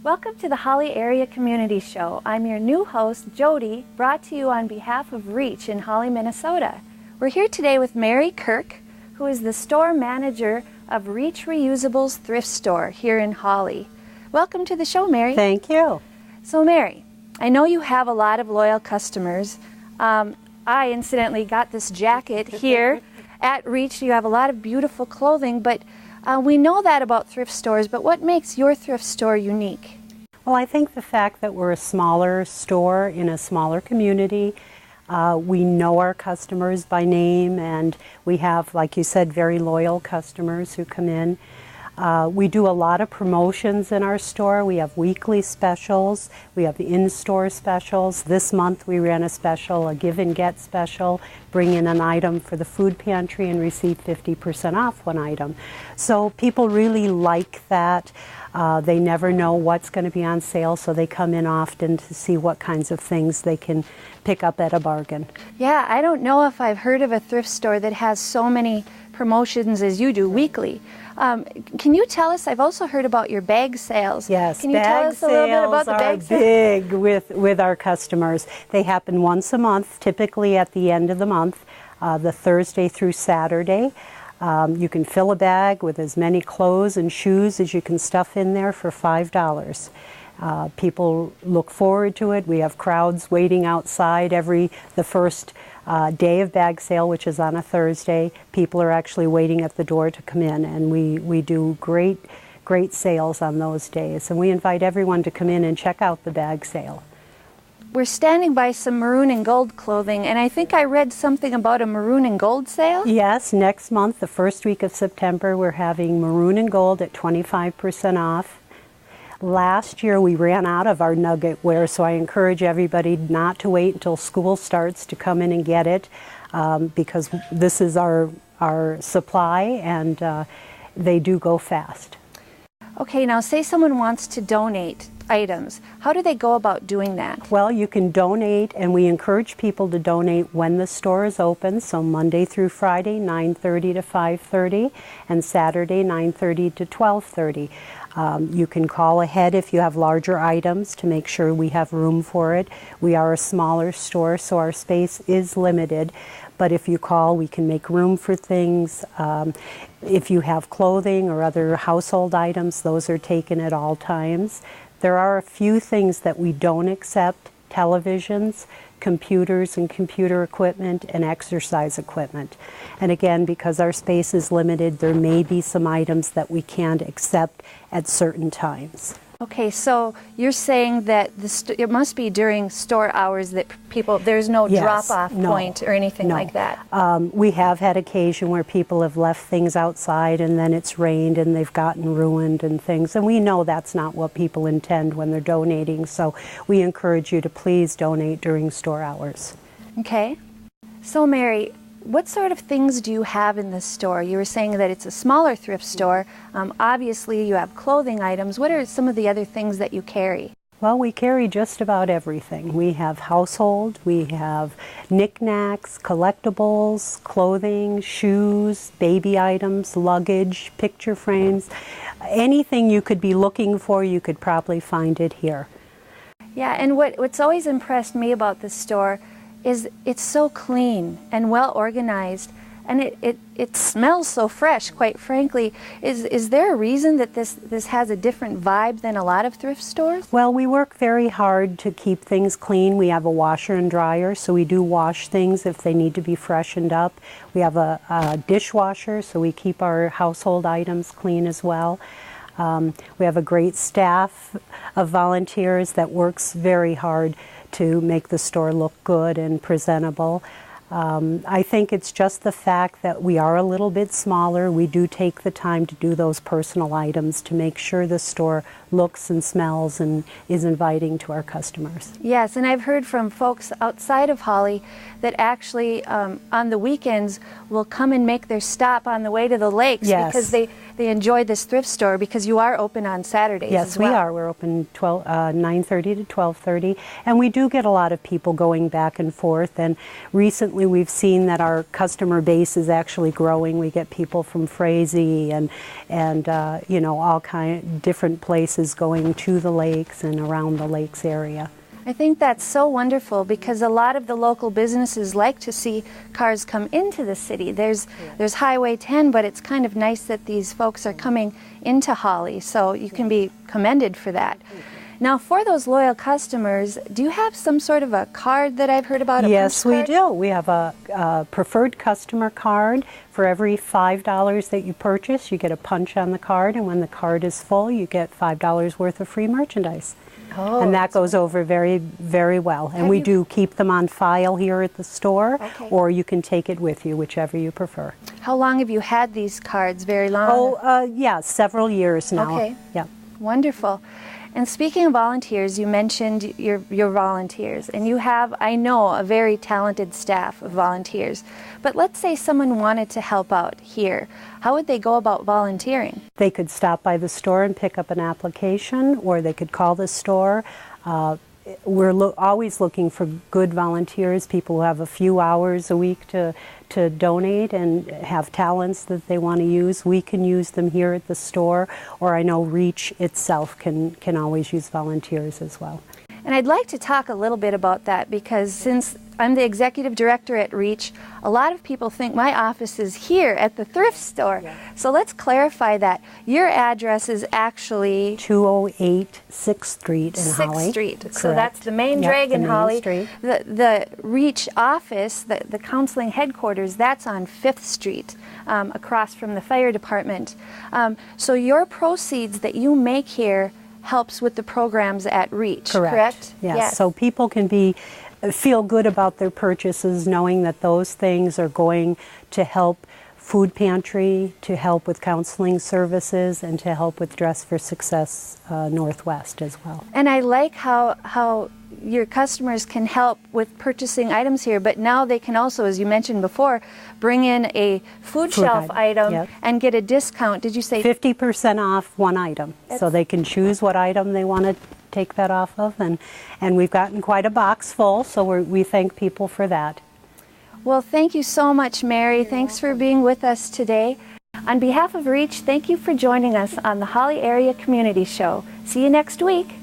Welcome to the Holly Area Community Show. I'm your new host, Jody, brought to you on behalf of Reach in Holly, Minnesota. We're here today with Mary Kirk, who is the store manager of Reach Reusables Thrift Store here in Holly. Welcome to the show, Mary. Thank you. So, Mary, I know you have a lot of loyal customers. I incidentally got this jacket here at Reach. You have a lot of beautiful clothing, but we know that about thrift stores, but what makes your thrift store unique? Well, I think the fact that we're a smaller store in a smaller community, we know our customers by name, and we have, like you said, very loyal customers who come in. We do a lot of promotions in our store. We have weekly specials. We have in-store specials. This month we ran a special, a give and get special. Bring in an item for the food pantry and receive 50% off one item. So people really like that. They never know what's going to be on sale, so they come in often to see what kinds of things they can pick up at a bargain. Yeah, I don't know if I've heard of a thrift store that has so many promotions as you do weekly. Can you tell us, I've also heard about your bag sales. Yes, can you tell us a little bit about the bag sales? Big with our customers. They happen once a month, typically at the end of the month, the Thursday through Saturday. You can fill a bag with as many clothes and shoes as you can stuff in there for $5. People look forward to it. We have crowds waiting outside the first day of bag sale, which is on a Thursday. People are actually waiting at the door to come in, and we do great sales on those days. And we invite everyone to come in and check out the bag sale. We're standing by some Maroon and Gold clothing, and I think I read something about a Maroon and Gold sale? Yes, next month, the first week of September, we're having Maroon and Gold at 25% off. Last year we ran out of our nugget wear, so I encourage everybody not to wait until school starts to come in and get it, because this is our supply, and they do go fast. Okay, now say someone wants to donate items. How do they go about doing that? Well, you can donate, and we encourage people to donate when the store is open, so Monday through Friday, 9:30 to 5:30, and Saturday, 9:30 to 12:30. You can call ahead if you have larger items to make sure we have room for it. We are a smaller store, so our space is limited, but if you call, we can make room for things. If you have clothing or other household items, those are taken at all times. There are a few things that we don't accept: televisions, computers and computer equipment, and exercise equipment. And again, because our space is limited, there may be some items that we can't accept at certain times. Okay, so you're saying that it must be during store hours that there's no drop-off point or anything like that? We have had occasion where people have left things outside and then it's rained and they've gotten ruined and things, and we know that's not what people intend when they're donating, so we encourage you to please donate during store hours. Okay. So Mary, what sort of things do you have in this store? You were saying that it's a smaller thrift store. Obviously, you have clothing items. What are some of the other things that you carry? Well, we carry just about everything. We have household, we have knickknacks, collectibles, clothing, shoes, baby items, luggage, picture frames. Anything you could be looking for, you could probably find it here. Yeah, and what's always impressed me about this store is it's so clean and well organized, and it smells so fresh, quite frankly. Is there a reason that this has a different vibe than a lot of thrift stores? Well, we work very hard to keep things clean. We have a washer and dryer, so we do wash things if they need to be freshened up. We have a dishwasher, so we keep our household items clean as well. We have a great staff of volunteers that works very hard to make the store look good and presentable. I think it's just the fact that we are a little bit smaller. We do take the time to do those personal items to make sure the store looks and smells and is inviting to our customers. Yes, and I've heard from folks outside of Holly that actually on the weekends will come and make their stop on the way to the lakes, because they enjoy this thrift store because you are open on Saturdays Yes, as well. we are. We're open 9:30 to 12:30, and we do get a lot of people going back and forth. And recently, we've seen that our customer base is actually growing. We get people from Frazee and you know, all different places going to the lakes and around the lakes area. I think that's so wonderful because a lot of the local businesses like to see cars come into the city. There's Highway 10, but it's kind of nice that these folks are coming into Holly, so you can be commended for that. Now, for those loyal customers, do you have some sort of a card that I've heard about? Yes, we do. We have a preferred customer card. For every $5 that you purchase, you get a punch on the card, and when the card is full, you get $5 worth of free merchandise. Oh, and that goes over very, very well. And we do keep them on file here at the store, or you can take it with you, whichever you prefer. How long have you had these cards? Very long? Oh, yeah, several years now. Okay. Yeah. Wonderful. And speaking of volunteers, you mentioned your volunteers, and you have, I know, a very talented staff of volunteers. But let's say someone wanted to help out here. How would they go about volunteering? They could stop by the store and pick up an application, or they could call the store. We're always looking for good volunteers, people who have a few hours a week to donate and have talents that they want to use. We can use them here at the store, or I know Reach itself can always use volunteers as well. And I'd like to talk a little bit about that because since I'm the executive director at Reach, a lot of people think my office is here at the thrift store. Yeah. So let's clarify that. Your address is actually 208 6th Street in Holly. 6th Street. Correct. So that's the main drag in Holly. Street. The Reach office, the counseling headquarters, that's on 5th Street, across from the fire department. So your proceeds that you make here helps with the programs at Reach, correct? Yes. So people can feel good about their purchases, knowing that those things are going to help food pantry, to help with counseling services, and to help with Dress for Success Northwest as well. And I like how your customers can help with purchasing items here, but now they can also, as you mentioned before, bring in a food shelf item and get a discount. Did you say 50% off one item? So they can choose what item they want to take that off of, and we've gotten quite a box full, so we thank people for that. Well, thank you so much, Mary. Thanks for being with us today. On behalf of Reach, thank you for joining us on the Holly Area Community Show. See you next week.